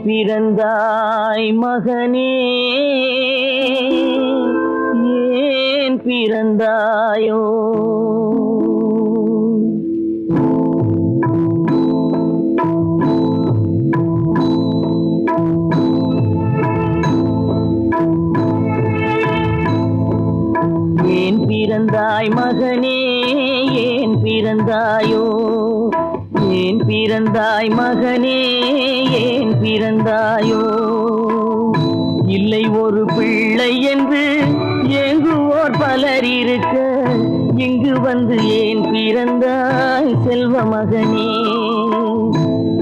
பிறந்தாய் மகனே, ஏன் பிறந்தாயோ? ஏன் பிறந்தாய் மகனே, ஏன் பிறந்தாயோ? ஏன் பிறந்தாய் மகனே, ஏன் பிறந்தாயோ? இல்லை ஒரு பிள்ளை என்று ஏங்குவோர் பலர் இருக்க, இங்கு வந்து ஏன் பிறந்தாய் செல்வ மகனே?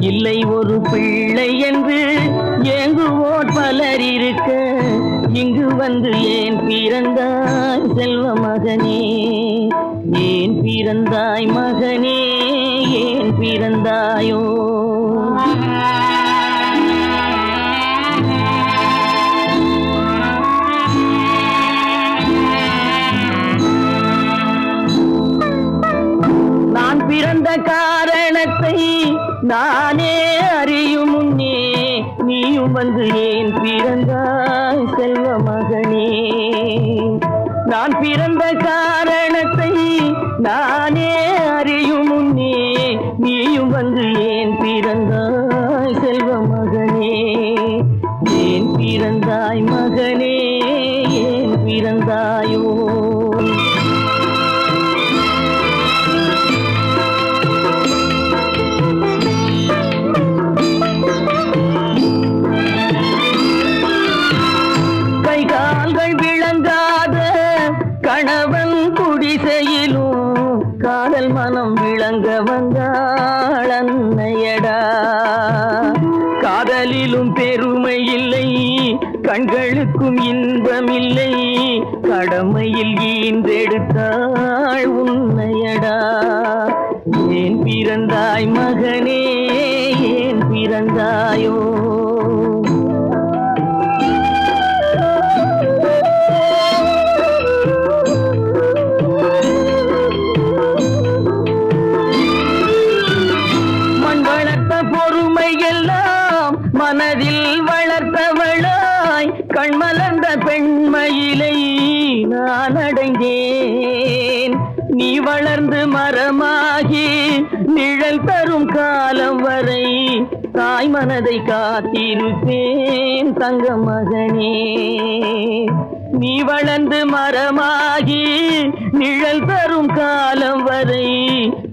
இல்லை ஒரு பிள்ளை என்று ஏங்குவோர் பலர் இருக்க, இங்கு வந்து ஏன் பிறந்தாய் செல்வ மகனே? ஏன் பிறந்தாய் மகனே, ஏன் பிறந்தாயோ? நான் பிறந்த காரணத்தை நானே அறியும் முன்னே, நீயும் வந்து ஏன் பிறந்தாய் செல்வ மகனே? நான் பிறந்த காரணத்தை நானே அறியும் முன்னே, நீயும் வந்து ஏன் பிறந்தாய் செல்வ மகனே? ஏன் பிறந்தாய் மகனே, ஏன் பிறந்தாயோ? கணவன் குடிசையிலும் காதல் மனம் விளங்க வந்தாள் அன்னையடா. காதலிலும் பெருமை இல்லை, கண்களுக்கும் இன்பமில்லை, கடமையில் ஈன்றெடுத்தாள் உன்னையடா. ஏன் பிறந்தாய் மகனே, ஏன் பிறந்தாயோ? மனதில் வளர்த்தவளாய் கண்மலர்ந்த பெண்மயிலை நான் அடைந்தேன். நீ வளர்ந்து மரமாகி நிழல் தரும் காலம் வரை தாய் மனதை காத்திருப்பேன் தங்க மகனே. நீ வளர்ந்து மரமாகி நிழல் தரும் காலம் வரை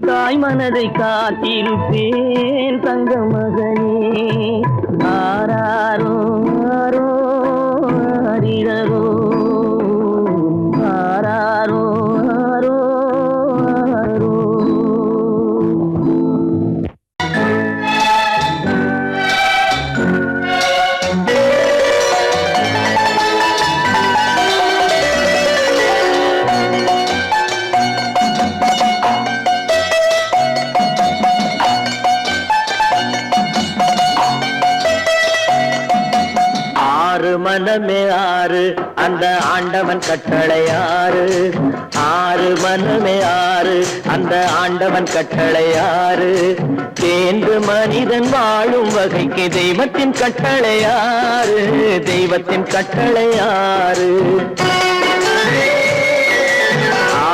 தாய் மனதை காத்திருப்பேன் தங்க மகனே. ஆராரோ ஆரோ ஆரிரரோ, ஆராரோ ஆரோ ஆரோ. மனமே ஆறு, அந்த ஆண்டவன் கட்டளை ஆறு. ஆறு மனமே ஆறு, அந்த ஆண்டவன் கட்டளை ஆறு. தேர்ந்து மனிதன் வாழும் வகைக்கு தெய்வத்தின் கட்டளை ஆறு, தெய்வத்தின் கட்டளை ஆறு.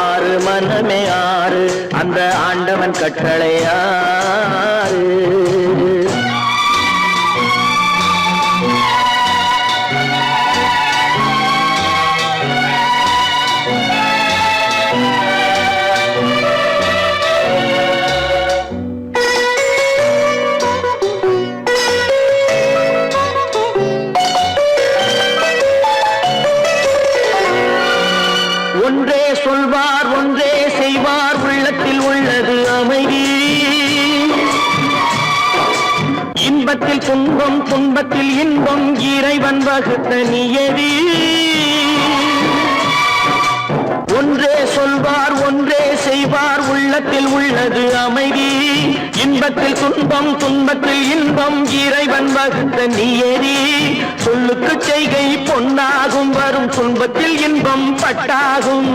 ஆறு மனமே ஆறு, அந்த ஆண்டவன் கட்டளை ஆறு. ஒன்றே சொல்வார், ஒன்றே செய்வார், உள்ளத்தில் உள்ளது அமைதி. இன்பத்தில் துன்பம், துன்பத்தில் இன்பம், இறைவன் வகுத்த நியதி. ஒன்றே சொல்வார், ஒன்றே செய்வார், உள்ளத்தில் உள்ளது அமைதி. இன்பத்தில் துன்பம், துன்பத்தில் இன்பம், இறைவன் வகுத்த நியதி. சொல்லுக்கு செய்கை பொன்னாகும், வரும் துன்பத்தில் இன்பம் பட்டாகும்.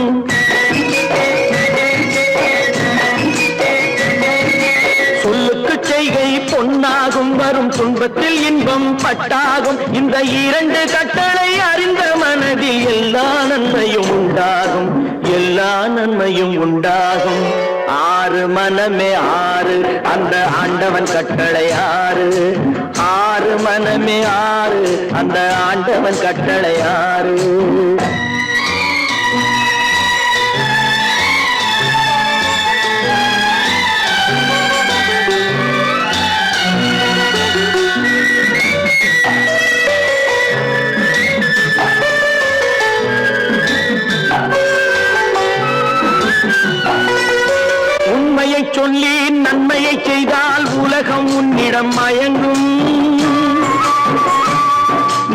சொல்லுக்கு செய்கை பொன்னாகும், வரும் துன்ப துன்பத்தில் இன்பம் பட்டாகும். இந்த இரண்டு கட்டளை அறிந்த மனதில் எல்லா நன்மையும் உண்டாகும், எல்லா நன்மையும் உண்டாகும். ஆறு மனமே ஆறு, அந்த ஆண்டவன் கட்டளை ஆறு. ஆறு மனமே ஆறு, அந்த ஆண்டவன் கட்டளை ஆறு. உண்மையை சொல்லி நன்மையை செய்தால் உலகம் உன்னிடம் மயங்கும்.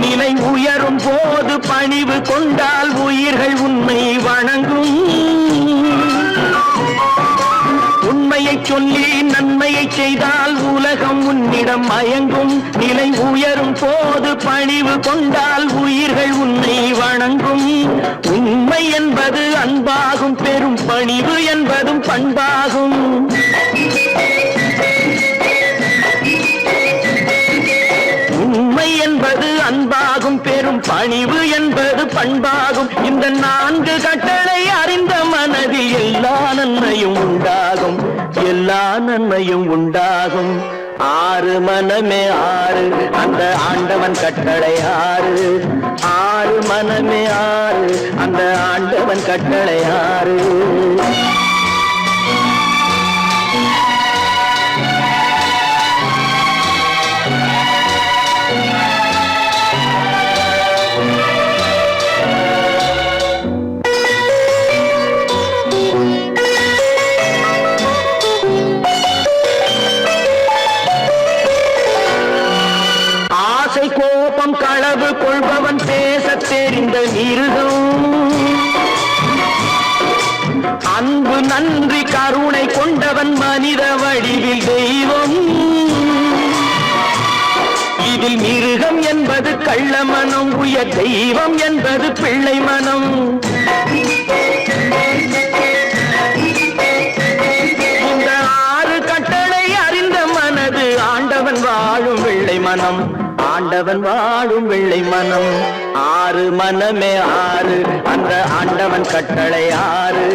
நிலை உயரும் போது பணிவு கொண்டால் உயிர்கள் உன்னை வணங்கும். உண்மையை சொல்லி நன்மையை செய்தால் உலகம் உன்னிடம் மயங்கும். நிலை உயரும் போது பணிவு கொண்டால் உயிர்கள் உன்னை வணங்கும். உண்மை என்பது அன்பாகும், பெரும் பணிவு என்பதும் பண்பாகும். உண்மை என்பது அன்பாகும், பெரும் பணிவு என்பது பண்பாகும். இந்த நான்கு கட்டளை அறிந்த மனதில் எல்லா நன்மையும் உண்டாகும், எல்லா நன்மையும் உண்டாகும். ஆறு மனமே ஆறு, அந்த ஆண்டவன் கட்டளை ஆறு. ஆறு மனமே ஆறு, அந்த ஆண்டவன் கட்டளை ஆறு. கோபம் களவு கொள்பவன் பேசத் தெரிந்த மிருகம். அன்பு நன்றி கருணை கொண்டவன் மனித வடிவில் தெய்வம். இதில் மிருகம் என்பது கள்ள மனம், உயர் தெய்வம் என்பது பிள்ளை மனம். இந்த ஆறு கட்டளை அறிந்த மனது ஆண்டவன் வாழும் வெள்ளை மனம், ஆண்டவன் வாழும் வெள்ளை மனம். ஆறு மனமே ஆறு, அந்த ஆண்டவன் கட்டளை ஆறு.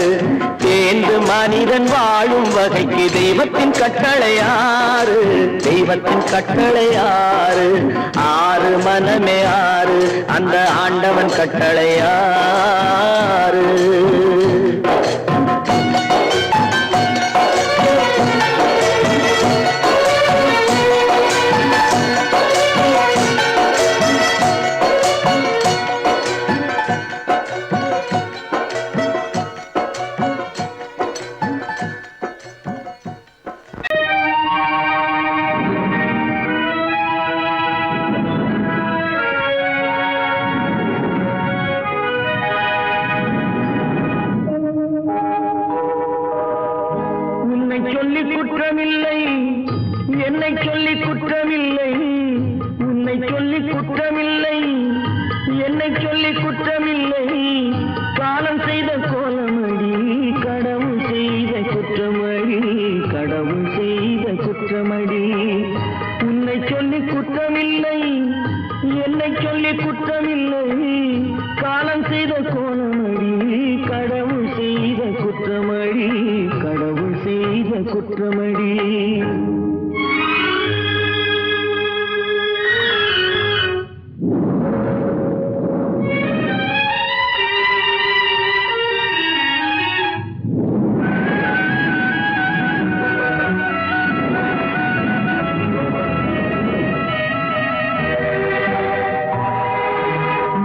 தேர்ந்து மனிதன் வாழும் வகைக்கு தெய்வத்தின் கட்டளை ஆறு, தெய்வத்தின் கட்டளை ஆறு. ஆறு மனமே ஆறு, அந்த ஆண்டவன் கட்டளை ஆறு. சொல்லி குற்றமில்லை, என்னை சொல்லி குற்றமில்லை. உன்னை சொல்லி குற்றமில்லை, என்னை சொல்லி குற்றமில்லை. காலம் செய்த கோலமடி, கடவுள் செய்த குற்றமடி, கடவுள் செய்த குற்றமடி. உன்னை சொல்லி குற்றமில்லை, என்னை சொல்லி குற்றமில்லை. காலம் செய்த கோலமடி, கடவுள் செய்த குற்றமடி, கடவுள் செய்த குற்றமடி.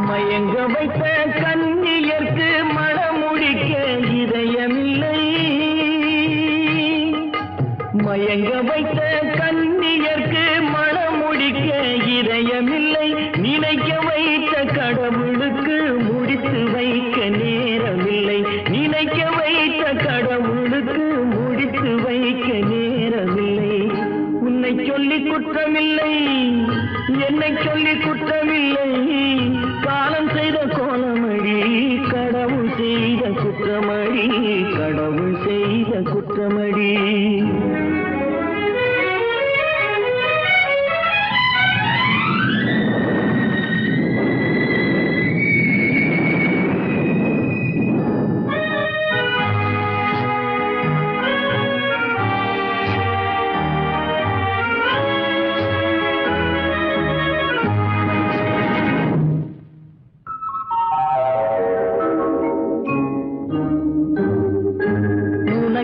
மயங்க வைத்த கண்ணியர்க்கு மனமுடிக்க இதயமில்லை. மயங்க வைத்த கண்ணியர்க்கு மனமுடிக்க இதயமில்லை. நினைக்க வைத்த கடவுளுக்கு முடித்து வைக்க நேரமில்லை. நினைக்க வைத்த கடவுளுக்கு முடித்து வைக்க நேரமில்லை. உன்னை சொல்லி குற்றமில்லை, என்னை சொல்லி குற்றமில்லை. காலம் செய்த கோலமடி, கடவுள் செய்த குற்றமடி, கடவுள் செய்த குற்றமடி.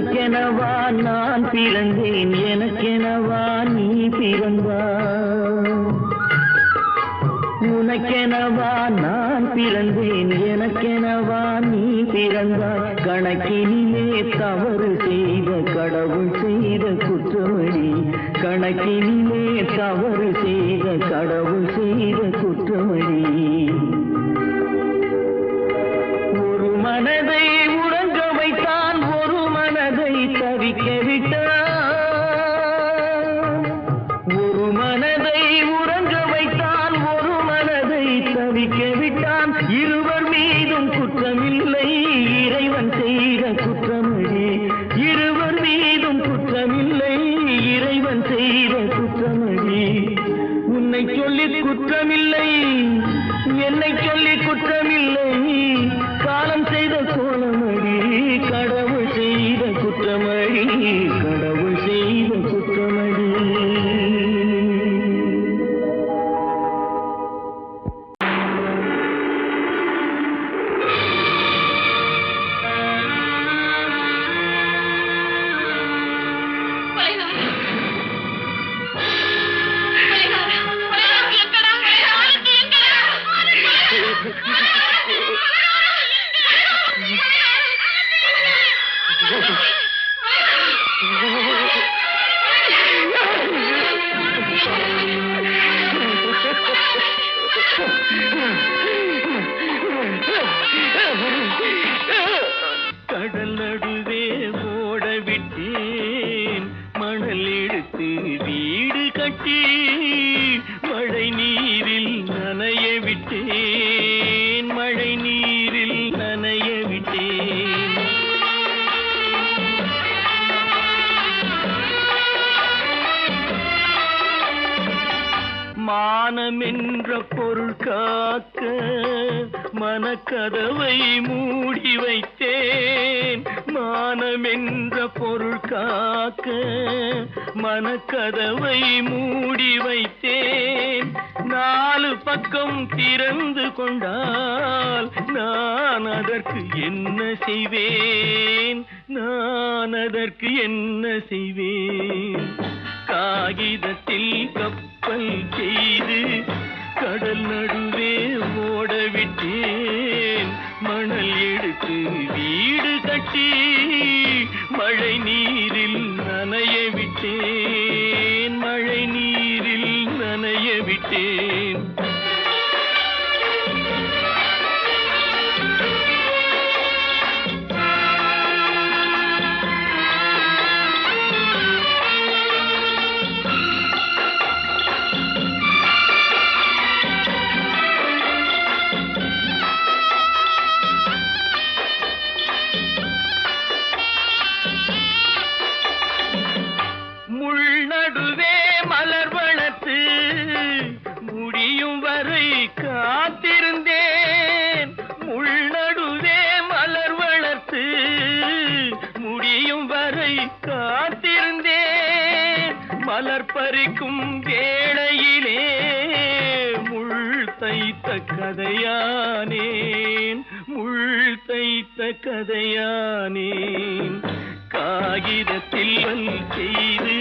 உனக்கெனவா நான் பிறந்தேன், எனக்கெனவா நீ பிறந்தாய். உனக்கெனவா நான் பிறந்தேன், எனக்கெனவா நீ பிறந்தாய். கணக்கினிலே தவறு செய்த கடவுள் செய்த குற்றமடி, கணக்கினிலே தவறு செய்த கடவுள் செய்த குற்றமடி. ஒரு மனதை உறங்க வைத்தான், ஒரு மனதை தவிக்க விட்டான். ஒரு மனதை உறங்க வைத்தான், ஒரு மனதை தவிக்க விட்டான். இருவர் மீதும் குற்றமில்லை, இறைவன் செய்த குற்றமடி. இருவர் மீதும் குற்றமில்லை, இறைவன் செய்த குற்றமடி. உன்னை சொல்லி குற்றமில்லை, என்னை சொல்லி குற்றமில்லை, காலம் செய்த கோலமடி. கடவுள் செய்த குற்றமடி, கடவுள் செய்த குற்றமடி. கடல் நடுவே ஓட விட்டேன், மணல் எடுத்து வீடு கட்டி மழை நீரில் நனைய விட்டேன், மழை நீரில் நனைய விட்டேன். மானம் என்ற பொருள் காக்க மனக்கதவை மூடி வைத்தேன். மானம் என்ற பொருள் காக்க மனக்கதவை மூடி வைத்தேன். நாலு பக்கம் திறந்து கொண்டால் நான் அதற்கு என்ன செய்வேன், நான் அதற்கு என்ன செய்வேன். காகிதத்தில் கப்பல் செய்து கடல் நடுவே ஓட விட்டேன், மணல் எடுத்து வீடு கட்டி மழை நீரில் நனைய விட்டேன், மழை நீரில் நனைய விட்டேன். முடியும் வரை காத்திருந்தேன், முள்நடுவே மலர் வளர்த்து முடியும் வரை காத்திருந்தேன். மலர் பறிக்கும் வேளையிலே முள் தைத்த கதையானேன், முள் தைத்த கதையானேன். காகிதத்தில் செய்து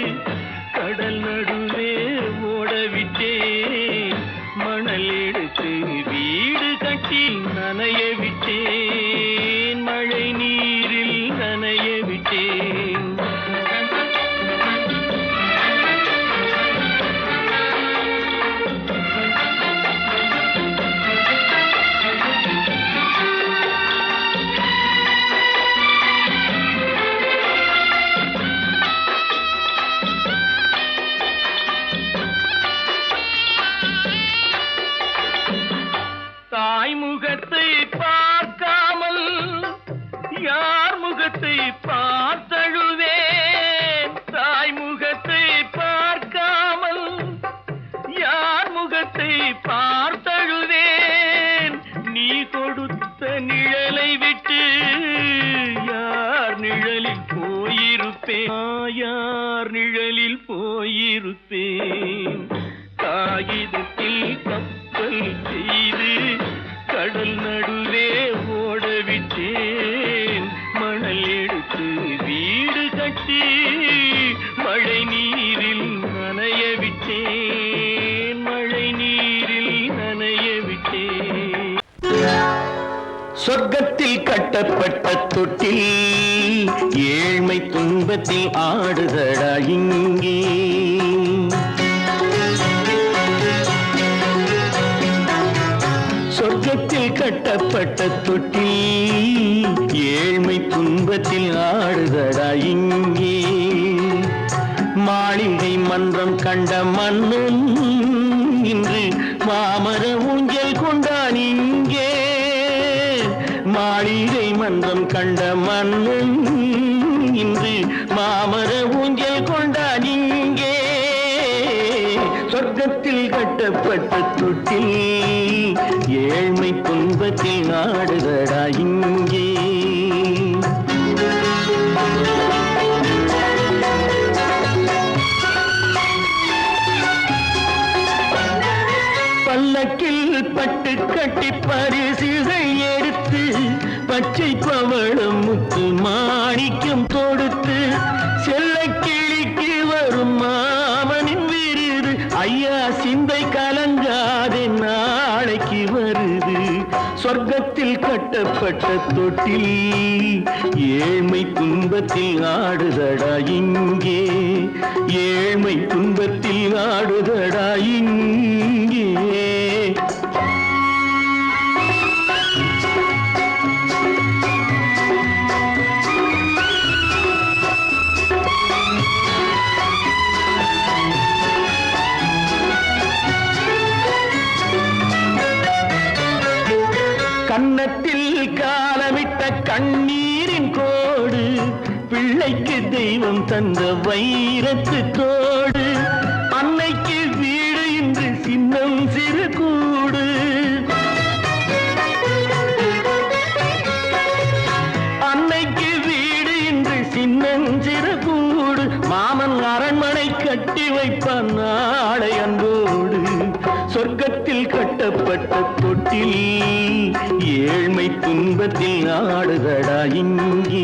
கடல் நடுவே ஓட விட்டேன், மணல் எடுத்து வீடு கட்டி நனைய விட்டேன், மழை நீரில் நனைய விட்டேன். முகத்தை பார்க்காமல் யார் முகத்தை பார்த்தழுவேன், தாய் முகத்தை பார்க்காமல் யார் முகத்தை பார்த்தழுவேன். நீ கொடுத்த நிழலை விட்டு யார் நிழலில் போயிருப்பேன், யார் நிழலில் போயிருப்பேன். காகிதத்தில் கப்பல் செய்து கடல் நடுவே ஓட விட்டேன், மணல் எடுத்து வீடு கட்டி மழை நீரில் நனைய விட்டேன், மழை நீரில் நனைய விட்டேன். சொர்க்கத்தில் கட்டப்பட்ட தொட்டில் ஏழ்மை துன்பத்தில் ஆடுதடா இங்கே. சொர்க்கத்தில் கட்டப்பட்ட தொட்டில் ஏழ்மை துன்பத்தில் ஆடுதடா இங்கே. மாளிகை மன்றம் கண்ட மன்னன் இன்று மாமர ஊஞ்சல் கொண்டான் இங்கே. மாளிகை மன்றம் கண்ட மன்னன் இன்று மாமர ஊஞ்சல் கொண்டான் இங்கே. சொர்க்கத்தில் கட்டப்பட்ட தொட்டில் ஏழ்மை துன்பத்தில் ஆடுதடா இங்கே. பல்லக்கில் பட்டு கட்டி பரிசுகள் எடுத்து பச்சை பவளம் முத்து மாணிக்கம் தொடுத்து செல்ல கிளிக்கு வரும் மாமனின் விருது. ஐயா சிந்தை கலங்காதே நாளைக்கு வருது. சொர்க்கத்தில் கட்டப்பட்ட தொட்டில் ஏழ்மை துன்பத்தில் ஆடுதடா இங்கே. ஏழ்மை துன்பத்தில் ஆடுதடா இங்கே. கன்னத்தில் காலமிட்ட கண்ணீரின் கோடு, பிள்ளைக்கு தெய்வம் தந்த வைரத்து தோடு. அன்னைக்கு வீடு இன்று சின்னம் சிறு கூடு. அன்னைக்கு வீடு இன்று சின்னம் சிறு கூடு. மாமன் அரண்மனை கட்டி வைப்பான் நாளை அன்போடு. சொர்க்கத்தில் கட்டப்பட்ட தொட்டில் ஏழ்மை துன்பத்தில் ஆடுதடா இங்கே.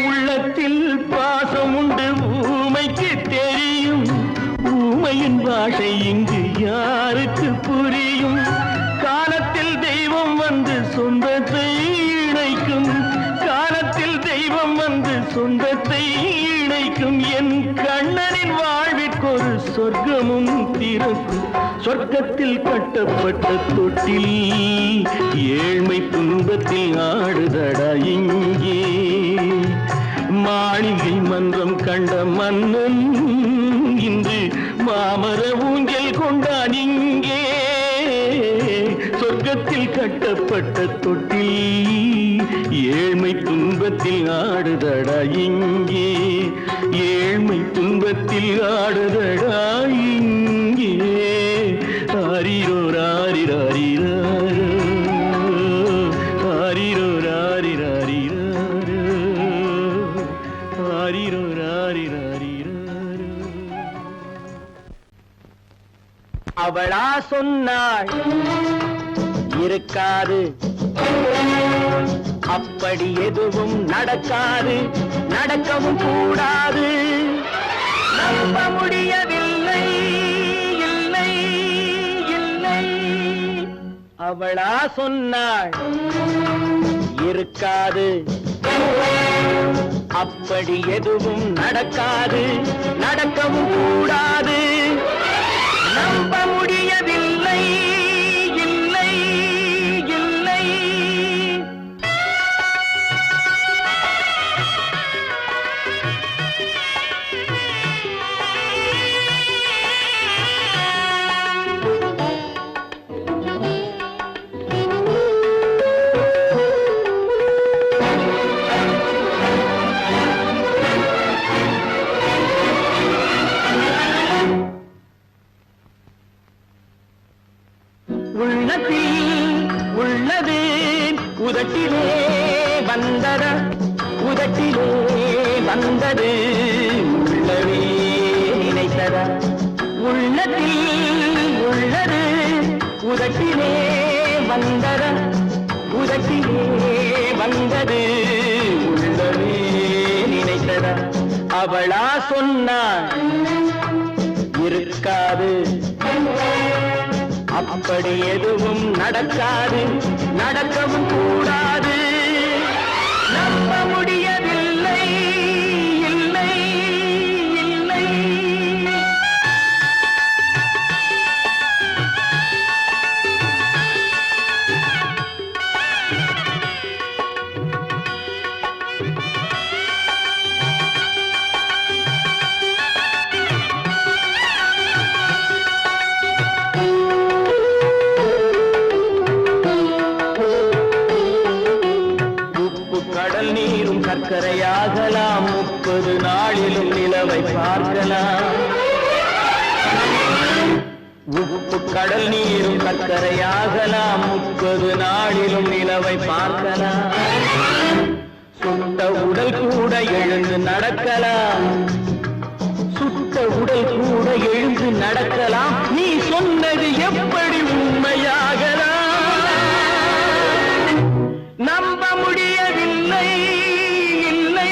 உள்ளத்தில் பாசம் உண்டு ஊமைக்கு தெரியும். ஊமையின் பாஷை இங்கு யாருக்கு புரியும்? காலத்தில் தெய்வம் வந்து சொந்தத்தை இணைக்கும். காலத்தில் தெய்வம் வந்து சொந்தத்தை இணைக்கும். என் கண்ணனின் வாழ்விற்கொரு சொர்க்கமும் திறக்கும். சொர்க்கத்தில் கட்டப்பட்ட தொட்டில் ஏழ்மை துன்பத்தில் ஆடுதடா இங்கே. மாளிகை மன்றம் கண்ட மன்னன் இன்று மாமர ஊஞ்சல் கொண்டான் இங்கே. சொர்க்கத்தில் கட்டப்பட்ட தொட்டில் ஏழ்மை துன்பத்தில் ஆடுதடா இங்கே. ஏழ்மை துன்பத்தில் ஆடுதடா இங்கே. ஆரிரோ ராரிராரிராரோ, ஆரிரோ ராரிராரிராரோ, ஆரிரோ ராரிராரிராரோ. அவளா சொன்னாள் இருக்காது, அப்படி எதுவும் நடக்காது, நடக்கவும் கூடாது. நம்ப முடியவில்லை, இல்லை இல்லை. அவளா சொன்னாள் இருக்காது, அப்படி எதுவும் நடக்காது, நடக்கவும் கூடாது. நம்ப முடியவில்லை, இல்லை இல்லை. உள்ளது உதட்டிலே வந்ததா, உதட்டிலே வந்தது உள்ளவே நினைத்ததா. உள்ளத்தில் உள்ளது உதட்டிலே வந்தத உதட்டிலே வந்தது உள்ளமே நினைத்ததா அவளா சொன்னாள் இருக்காது அப்படி எதுவும் நடக்காது நடக்கவும் கூடாது நம்ப முடியவில்லை இல்லை இல்லை கடல் நீரும் சர்க்கரையாகலாம் 30 நாளிலும் நிலவை பார்க்கலாம் உப்பு கடல் நீரும் சர்க்கரையாகலாம் 30 நாளிலும் நிலவை பார்க்கலாம் சுட்ட உடல் கூட எழுந்து நடக்கலாம் சுட்ட உடல் கூட எழுந்து நடக்கலாம் நீ சொன்னது எப்படி உண்மையாகலாம் நம்ப முடியவில்லை இல்லை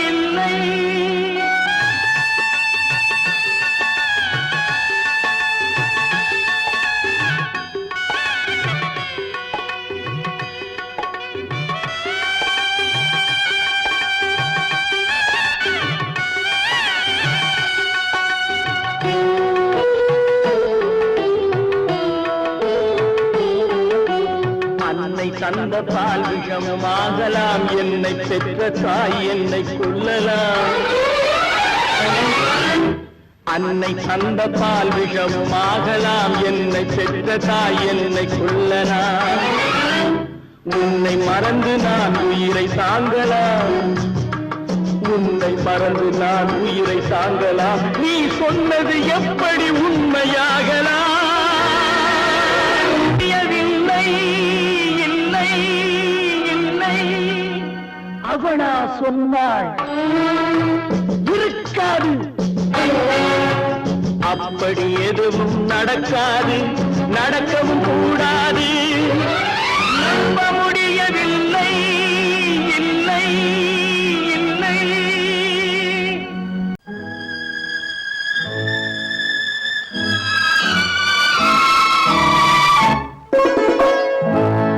இல்லை அன்னை தந்த பால் விஷமாகலாம் என்னை பெற்ற தாய் என்னை கொல்லலாம் அன்னை தந்த பால் விஷமாகலாம் என்னை பெற்ற தாய் என்னை கொல்லலாம் உன்னை மறந்து நான் உயிரை தாங்கலாம் உன்னை மறந்து நான் உயிரை தாங்கலாம் நீ சொன்னது எப்படி உண்மையாகலாம் அவனா சொன்னாள் இருக்காது அப்படி எதுவும் நடக்காது நடக்கவும் கூடாது நம்ப முடியவில்லை இல்லை இல்லை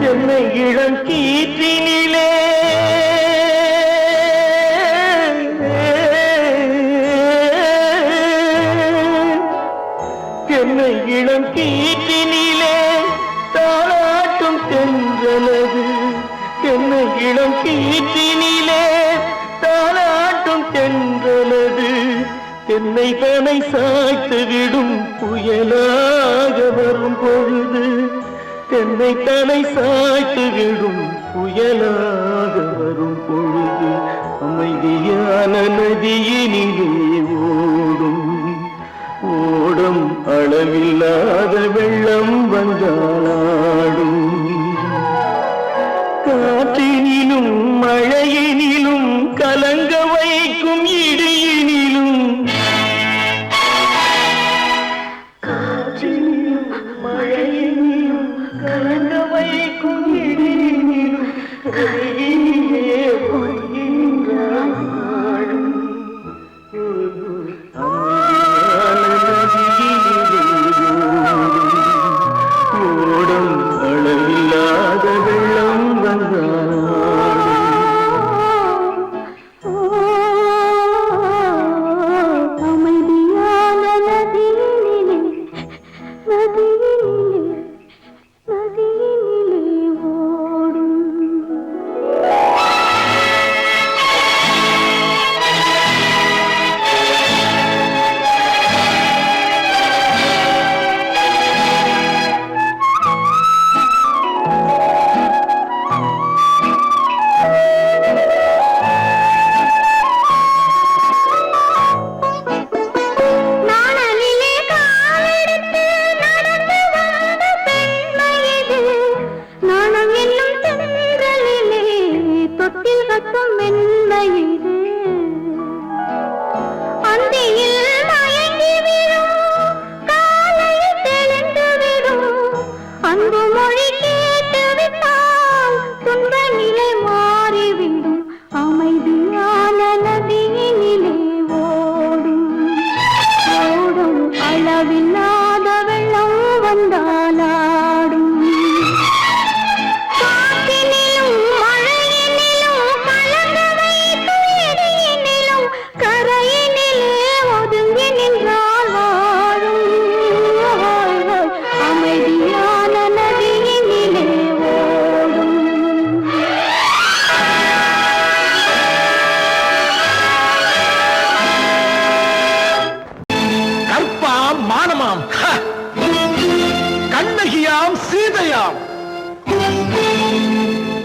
என்னை இளங்கீற்றினிலே என்னை இளம் கீற்றினிலே தாளாட்டும் தென்றலது என்னை இளம் கீற்றினிலே தாளாட்டும் தென்றலது என்னை தனை சாய்த்து விடும் புயலாக வரும் பொழுது என்னை தனை சாய்த்து விடும் புயலாக வரும் பொழுது அமைதியான நதியினிலே ஓடும் ஓடும் அளவில்லாத வெள்ளம் வந்தாடும் காற்றினிலும் மழையினிலும் கலங்க வைக்கும் இடியினிலும் காற்றினிலும் மழையினிலும் கலங்க வைக்கும் இடியினிலும் கரையினிலே பொய்கின்றான் ஓடும் அளவில்லாத வெள்ளம் அமைதியான நதியினிலே நதியினிலே நதியினிலே மானமாம் கண்ணகியாம் சீதையாம்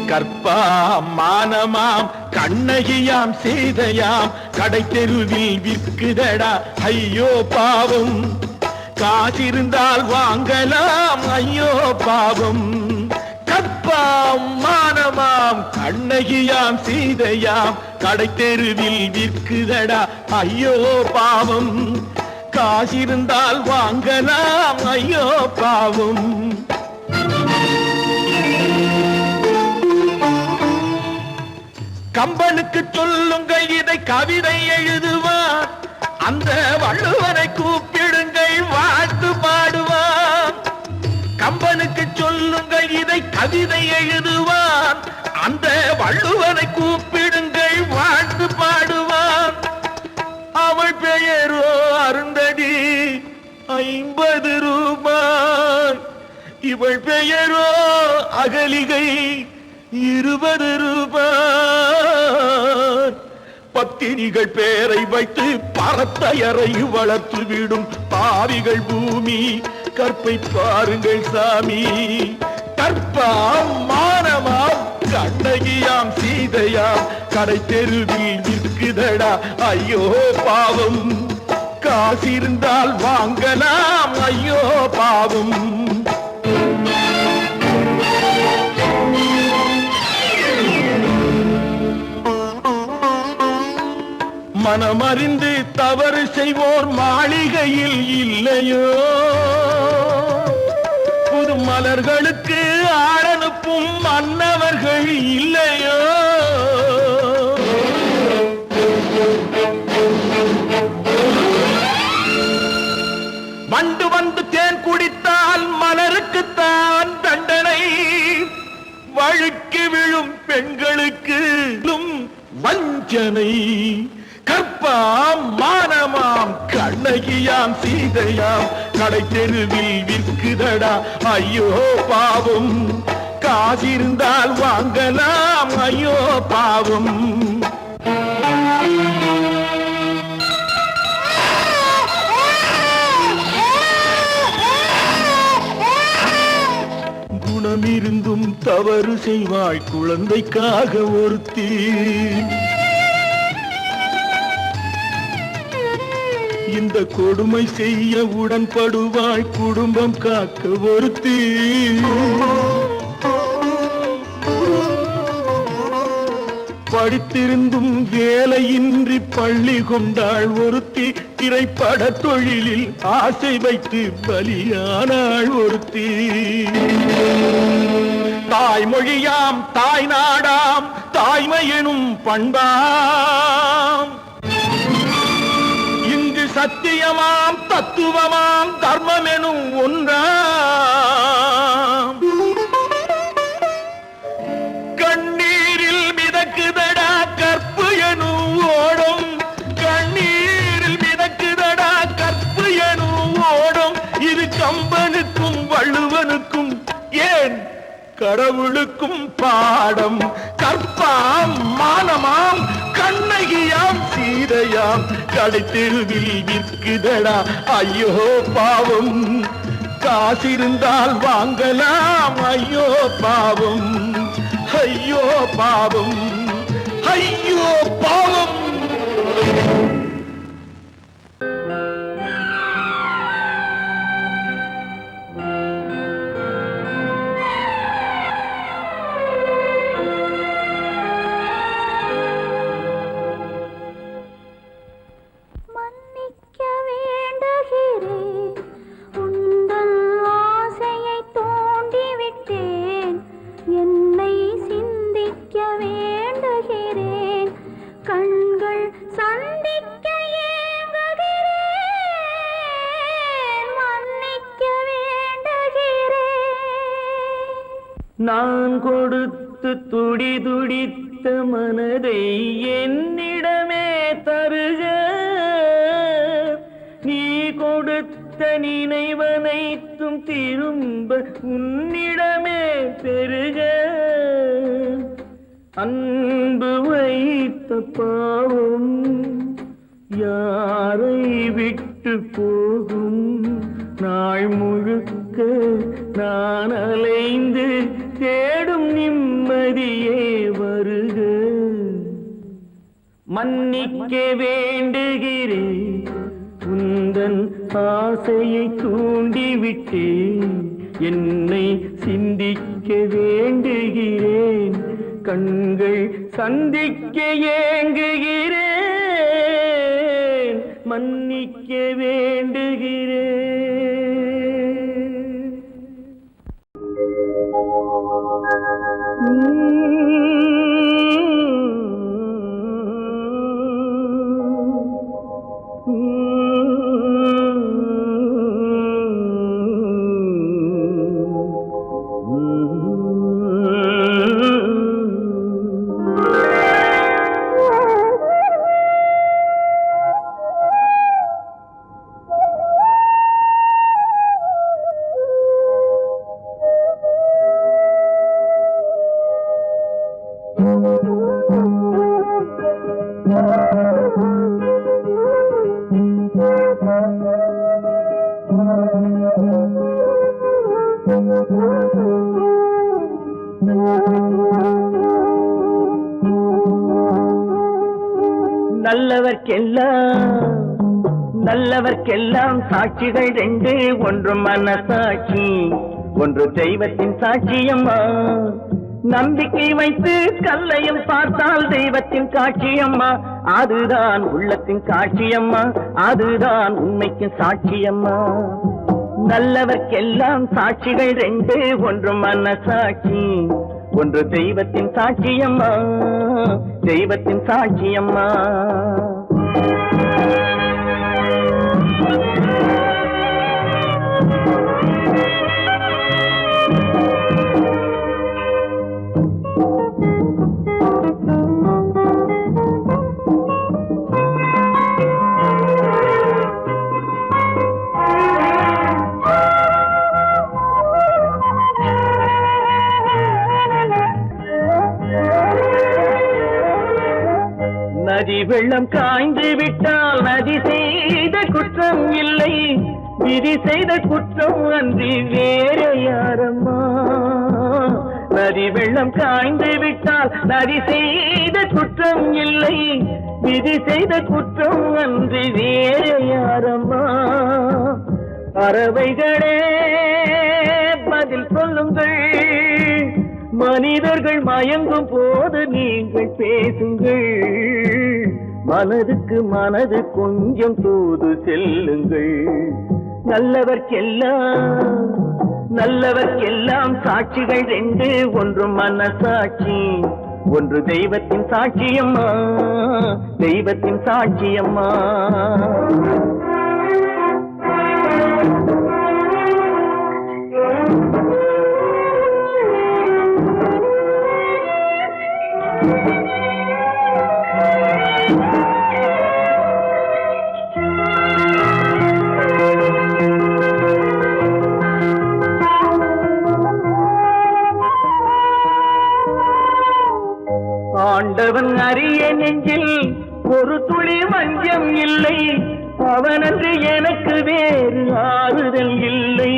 கற்பாம் மானமாம் கண்ணகியாம் சீதையாம் கடை தெருவில் விற்குதடா ஐயோ பாவம் காசிருந்தால் வாங்கலாம் ஐயோ பாவம் கற்பாம் மானமாம் கண்ணகியாம் சீதையாம் கடை தெருவில் விற்குதடா ஐயோ பாவம் காசிருந்தால் வாங்கலாம் ஐயோ பாவம் கம்பனுக்கு சொல்லுங்கள் இதை கவிதை எழுதுவான் அந்த வள்ளுவனை கூப்பிடுங்கள் வாழ்த்து பாடுவான் கம்பனுக்கு சொல்லுங்கள் இதை கவிதை எழுதுவான் அந்த வள்ளுவனை கூப்பிடுங்கள் வாழ்த்து பாடுவான் அவள் பெயரோ அருந்ததி 50 ரூபாய் இவள் பெயரோ அகலிகை 20 ரூபாய் பத்தினிகள் பேரை வைத்து பரத்தையரை வளர்த்து விடும் பாவிகள் பூமி கற்பை பாருங்கள் சாமி கற்பாம் மானமாம் கண்ணகியாம் சீதையாம் கடை தெருவில் விற்குதடா ஐயோ பாவம் காசிருந்தால் வாங்கலாம் ஐயோ பாவம் மனமறிந்து தவறு செய்வோர் மாளிகையில் இல்லையோ புது மலர்களுக்கு ஆளனுப்பும் மன்னவர்கள் இல்லையோ வண்டு வந்து தேன் குடித்தால் மலருக்குத்தான் தண்டனை வழுக்கி விழும் பெண்களுக்கு வஞ்சனை கற்பாம் மானமாம் கண்ணகியாம் சீதையாம் கடை தெருவில் விற்குதடா ஐயோ பாவம் காசிருந்தால் வாங்கலாம் ஐயோ பாவம் குணமிருந்தும் தவறு செய்வாய் குழந்தைக்காக ஒருத்தி இந்த கொடுமை செய்ய உடன்படுவாய் குடும்பம் காக்க ஒருத்தி படித்திருந்தும் வேலையின்றி பள்ளி கொண்டாள் ஒருத்தி திரைப்பட தொழிலில் ஆசை வைத்து பலியானாள் ஒருத்தி தாய்மொழியாம் தாய் நாடாம் தாய்மை எனும் பண்பாம் சத்தியமாம் தத்துவமாம் தர்மம் எனும் ஒன்றாம் கண்ணீரில் மிதக்குதடா கற்பு எனும் ஓடும் கண்ணீரில் மிதக்குதடா கற்பு எனும் ஓடும் இது கம்பனுக்கும் வள்ளுவனுக்கும் ஏன் கடவுளுக்கும் பாடம் கற்பாம் மானமாம் கண்ணகியாம் சீதையாம் கடை தெருவில் விற்குதடா ஐயோ பாவம் காசிருந்தால் வாங்கலாம் ஐயோ பாவம் ஐயோ பாவம் ஐயோ பாவம் நான் கொடுத்து துடி துடித்த மனதை என்னிடமே தருக நீ கொடுத்த நினைவனைத்தும் திரும்ப உன்னிடமே பெருக அன்பு வைத்த பாவம் யாரை விட்டு போகும் நாள் முழுக்க நான் அலைந்து தேடும் நிம்மதியே வருக. மன்னிக்க வேண்டுகிறேன், உந்தன் ஆசையை தூண்டிவிட்டேன். என்னை சிந்திக்க வேண்டுகிறேன், கண்கள் சந்திக்க ஏங்குகிறேன். மன்னிக்க வேண்டுகிறேன். நல்லவர்க்கெல்லாம் சாட்சிகள் ரெண்டு, ஒன்று மனசாட்சி, ஒன்று தெய்வத்தின் சாட்சியம்மா. நம்பிக்கை வைத்து கல்லையும் பார்த்தால் தெய்வத்தின் காட்சியம்மா. அதுதான் உள்ளத்தின் காட்சியம்மா, அதுதான் உண்மைக்கு சாட்சியம்மா. நல்லவர்க்கெல்லாம் சாட்சிகள் ரெண்டு, ஒன்று மனசாட்சி, ஒன்று தெய்வத்தின் சாட்சியம்மா, தெய்வத்தின் சாட்சியம்மா. நதி வெள்ளம் காய்ந்து விட்டால் நதி செய்த குற்றம் இல்லை, விதி செய்த குற்றம் அன்றி வேறு யாரம்மா. நதி வெள்ளம் காய்ந்து விட்டால் நதி செய்த குற்றம் இல்லை, விதி செய்த குற்றம் அன்றி வேறு யாரம்மா. பறவைகளே பதில் சொல்லுங்கள், மனிதர்கள் மயங்கும் போது நீங்கள் பேசுங்கள். மனதுக்கு மனது கொஞ்சம் தூது செல்லுங்கள். நல்லவர்க்கெல்லாம் சாட்சிகள் ரெண்டு, ஒன்று மனசாட்சி, ஒன்று தெய்வத்தின் சாட்சியம்மா, தெய்வத்தின் சாட்சியம்மா. ஆண்டவன் அறிய நெஞ்சில் ஒரு துளி வஞ்சம் இல்லை, அவனன்று எனக்கு வேறு ஆறுதல் இல்லை.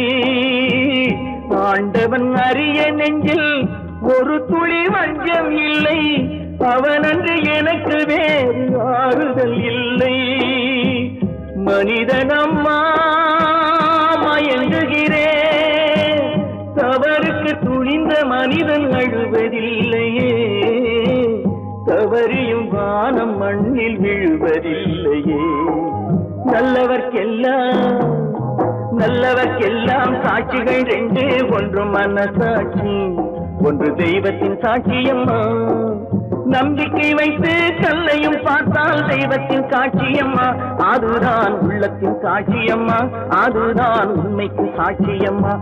ஆண்டவன் அறிய நெஞ்சில் ஒரு துளி வஞ்சம் இல்லை, அவனன்று எனக்கு வேறு ஆறுதல் இல்லை. மனிதனம்மா மயங்குகிறேன், தவறுக்கு துணிந்த மனிதன் அழுவதில்லையே, தவறியும் வானம் மண்ணில் விழுவதில்லையே. நல்லவர்க்கெல்லாம் சாட்சிகள் ரெண்டு, ஒன்று மனசாட்சி, ஒன்று தெய்வத்தின் சாட்சியம்மா. நம்பிக்கை வைத்து கல்லையும் பார்த்தால் தெய்வத்தின் காட்சியம்மா. அதுதான் உள்ளத்தின் காட்சியம்மா, அதுதான் உண்மைக்கு சாட்சியம்மா.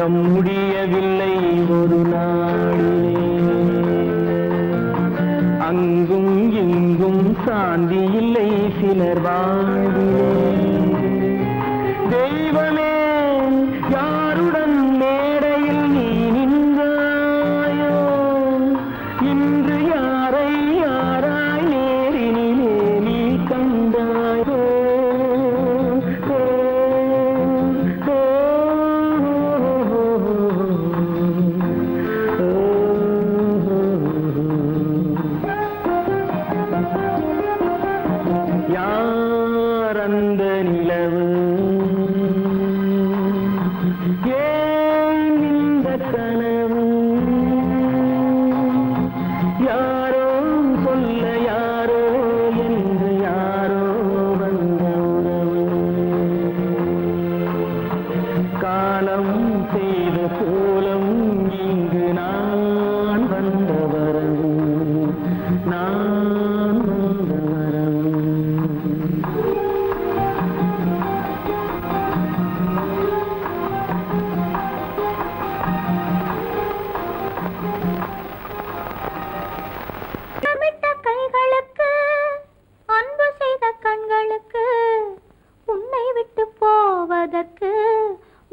உலகம் முடியவில்லை ஒரு நாளிலே. அங்கும் இங்கும் சாந்தி இல்லை சிலர் வாழ்விலே. தெய்வமே யாருடன் மேடையில் நீ நின்றாயோ, இன்று யாரை யாராய் நேரினிலே நீ கண்டாயோ. யார் அந்த நிலவு, ஏன் இந்த கனவு, யாரோ சொல்ல யாரோ என்று யாரோ வந்த உறவு. காலம் செய்த கோலம் இங்கு நான் வந்த வரவு, நான் வந்த வரவு. கைகளுக்கு அன்பு செய்த கண்களுக்கு உன்னை விட்டு போவதற்கு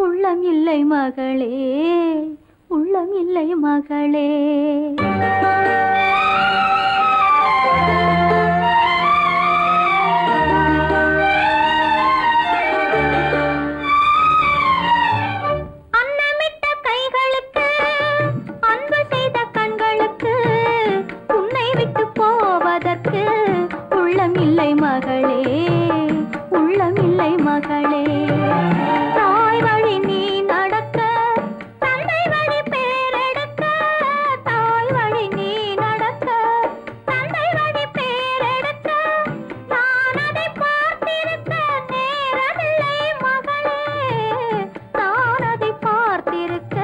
உள்ளம் இல்லை மகளே, உள்ளம் இல்லை மகளே. அன்னமிட்ட கைகளுக்கு அன்பு செய்த கண்களுக்கு உன்னை விட்டு போவதற்கு உள்ளம் இல்லை மகளே, உள்ளம் இல்லை மகளே. தாய் வழி நீ நடக்க, தந்தை வழி பேரெடுக்க. தாய் வழி நீ நடக்க, தந்தை வழி பேரெடுக்க. நான் அதை பார்த்திருக்க நேரமில்லை மகளே, நான் அதை பார்த்திருக்க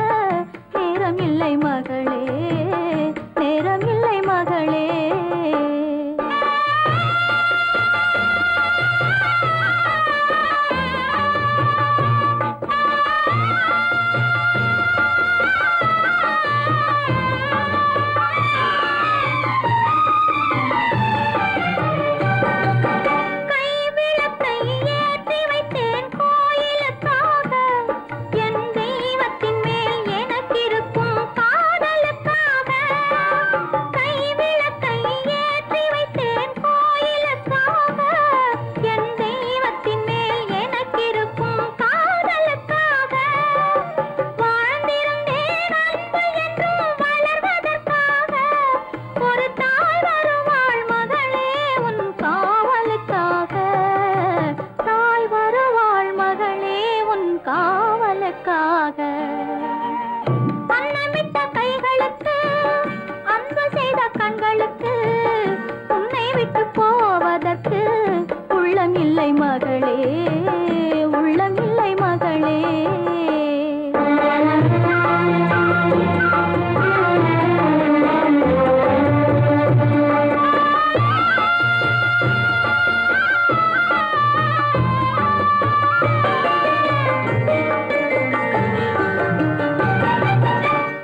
நேரமில்லை மகளே, நேரமில்லை மகளே. கைவிளக்கை ஏற்றி வைத்தேன் கோயிலுக்காக, என் தெய்வத்தின் மேல் எனக்கிருக்கும் காதலுக்காக. கைவிளக்கை ஏற்றி வைத்தேன் கோயிலுக்காக, என் தெய்வத்தின் மேல் எனக்கிருக்கும் காதலுக்காக. வாழ்ந்திருந்தேன் அன்பு என்றும் வளர்வதற்காக. ஒரு தாய் வருவாள் மகளே உன் காவலுக்காக, தாய் வருவாள் மகளே உன் காவலுக்காக. அன்னமிட்ட கைகளுக்கு அன்பு செய்த கண்களுக்கு உன்னை விட்டு போவதற்கு உள்ளம் இல்லை மகளே, உள்ளம் இல்லை மகளே.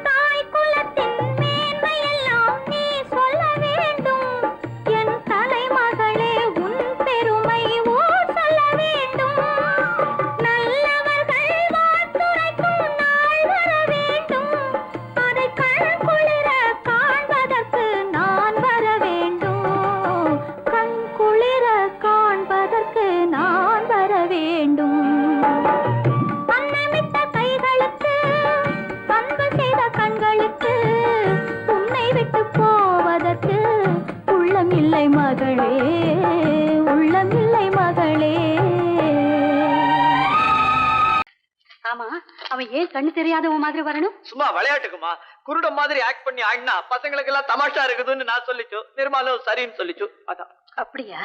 தாய் குலத்தின் மேன்மையெல்லாம் நீ சொல்ல வேண்டும். என் தலைமகளே உன் பெருமை ஊர் சொல்ல வேண்டும். நல்லவர்கள் வாழ்த்துரைக்கும் நாள் வர வேண்டும். அதை கண் குளிர காண்பதற்கு நான் வர வேண்டும். கண் குளிர காண்பதற்கு நான் வர வேண்டும். அன்னமிட்ட கைகளுக்கு அன்பு செய்த கண்களுக்கு உன்னை விட்டு போவதற்கு உள்ளம் இல்லை மகளே, உள்ளம் இல்லை மகளே. ஆமா, அவன் ஏன் கண்ணு தெரியாதவன் மாதிரி வரணும்? சும்மா விளையாட்டுக்குமா, குருட மாதிரி ஆக்ட் பண்ணி ஆடினா பசங்களுக்கு எல்லாம் தமாஷா இருக்குதுன்னு நான் சொல்லிச்சு, நிர்மலும் சரின்னு சொல்லிச்சு, அதான். அப்படியா?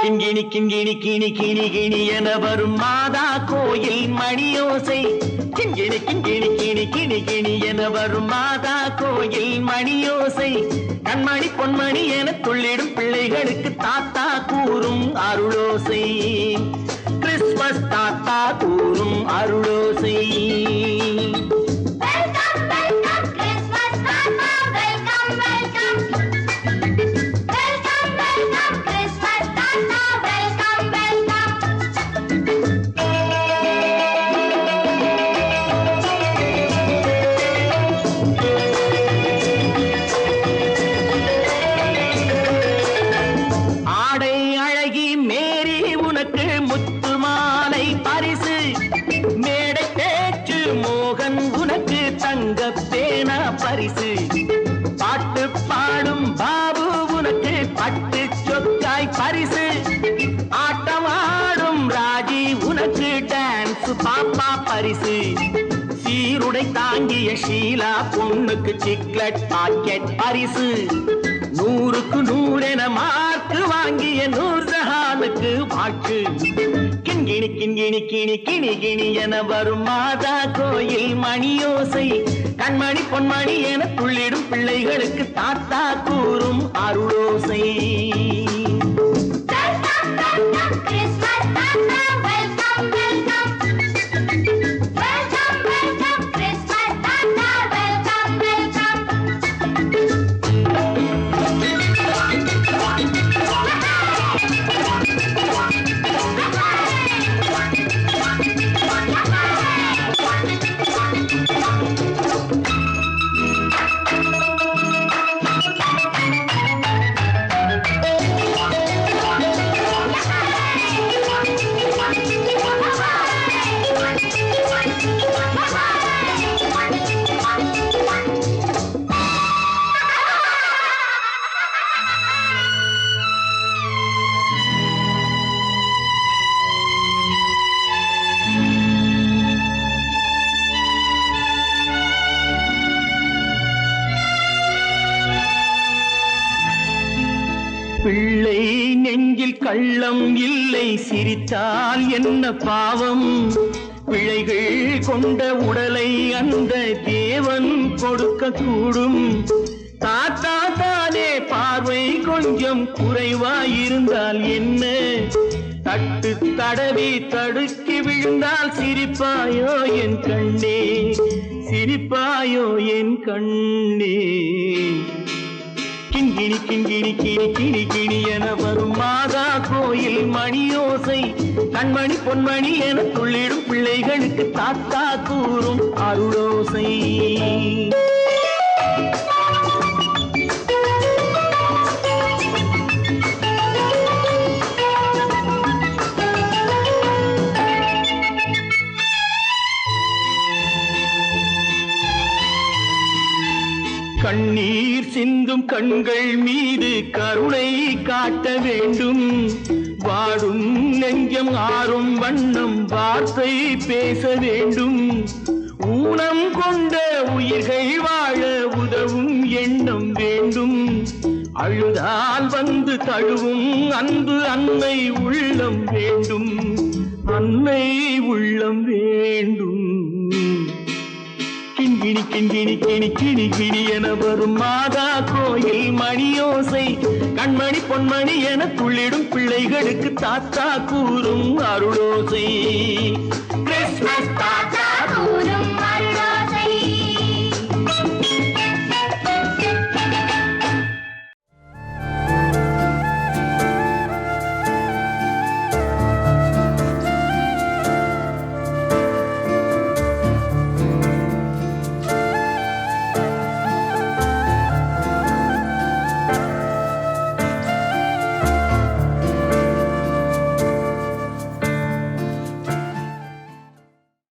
கிண்கிணி கிண்கிணி கிணி கிணி கிணி என வரும் மாதா கோயில் மணியோசை. கிண்கிணி கிங்கிணி கிங்கிணி கிணி கிணி கிணி என வரும் மாதா கோயில் மணியோசை கண்மணி பொன்மணி என துள்ளிடும் பிள்ளைகளுக்கு தாத்தா கூறும் அருளோசை கிறிஸ்மஸ் தாத்தா கூறும் அருளோசை பரிசு பாட்டு பாடும் பாபு உனக்கு பட்டு சொக்காய் பரிசு ஆட்டமாடும் ராஜி உனக்கு டான்ஸ் பாப்பா பரிசு சீருடை தாங்கிய ஷீலா பொண்ணுக்கு சிக்லெட் பாக்கெட் பரிசு 100க்கு 100 என மார்க்கு வாங்கிய நூர்ஜஹானுக்கு வாழ்த்து கிண்கிணி கிண்கிணி கிணி கிணி கிணி என வரும் மாதா கோயில் மணியோசை கண்மணி பொன்மணி என துள்ளிடும் பிள்ளைகளுக்கு தாத்தா கூறும் அருளோசை பிள்ளை நெஞ்சில் கள்ளம் இல்லை சிரித்தால் என்ன பாவம் பிழைகள் கொண்ட உடலை அந்த தேவன் கொடுக்க கூடும் தாத்தா தானே பார்வை கொஞ்சம் குறைவாயிருந்தால் என்ன தட்டு தடவி தடுக்கி விழுந்தால் சிரிப்பாயோ என் கண்ணே சிரிப்பாயோ என் கண்ணே கிண்கிணி கிண்கிணி கிணி கிணி கிணி என வரும் மாதா கோயில் மணியோசை கண்மணி பொன்மணி என துள்ளிடும் பிள்ளைகளுக்கு தாத்தா கூறும் அருளோசை கண்ணீர் சிந்தும் கண்கள் மீது கருணை காட்ட வேண்டும் வாடும் நெஞ்சம் ஆறும் வண்ணம் வார்த்தை பேச வேண்டும் ஊனம் கொண்ட உயிர்கள் வாழ உதவும் எண்ணம் வேண்டும் அழுதால் வந்து தழுவும் அன்பு அன்னை உள்ளம் வேண்டும் அன்னை உள்ளம் வேண்டும் கிண்கிணி கிண்கிணி கிணி கிணி கிணி என வரும் மாதா கோயில் மணியோசை கண்மணி பொன்மணி என துள்ளிடும் பிள்ளைகளுக்கு தாத்தா கூறும் அருளோசை